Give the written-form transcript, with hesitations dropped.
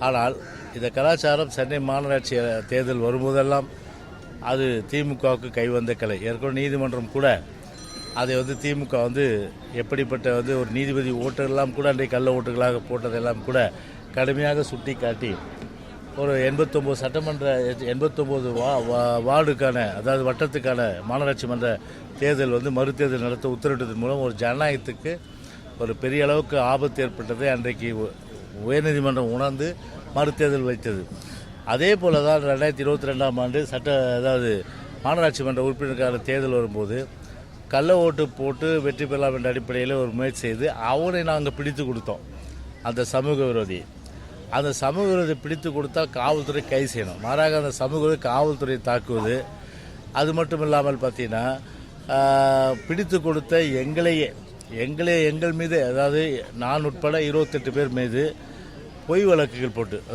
ஆனால் இந்த கலாச்சாரம் சென்னை மாநகராட்சி தேர்தல் வரும்போதெல்லாம் அது திமுகவுக்கு கைவந்த கலை. ஏற்கனவே நீதிமன்றம் கூட அதை திமுக எப்படிப்பட்ட ஒரு நீதிபதி ஓட்டுகள்லாம் கூட அன்றைக்கு கள்ள ஓட்டுகளாக போட்டதெல்லாம் கூட கடுமையாக சுட்டி காட்டி ஒரு 89 சட்டமன்ற 89 வார்டுக்கான அதாவது வட்டத்துக்கான மாநகராட்சி மன்ற தேர்தல் மறுதேர்தல் நடத்த உத்தரவிட்டதன் மூலம் ஒரு ஜனநாயகத்துக்கு ஒரு பெரிய அளவுக்கு ஆபத்து ஏற்பட்டதை அன்றைக்கு உயர்நீதிமன்றம் உணர்ந்து மறுதேர்தல் வைத்தது. அதே போல தான் 2022ஆம் ஆண்டு மாநகராட்சி மன்ற உறுப்பினருக்கான தேர்தல் வரும்போது கள்ள ஓட்டு போட்டு வெற்றி பெறலாம் என்ற அடிப்படையில் ஒரு முயற்சி செய்து அவனை நாங்கள் பிடித்து கொடுத்தோம். அந்த சமூக விரோதி பிடித்து கொடுத்தால் காவல்துறை கைது செய்யணும். மாறாக அந்த சமூக விரோதி காவல்துறையை தாக்குவது, அது மட்டும் இல்லாமல் பார்த்தீங்கன்னா பிடித்து கொடுத்த எங்கள் மீது, அதாவது நான் உட்பட 28 பேர் மீது பொய் வழக்குகள் போட்டு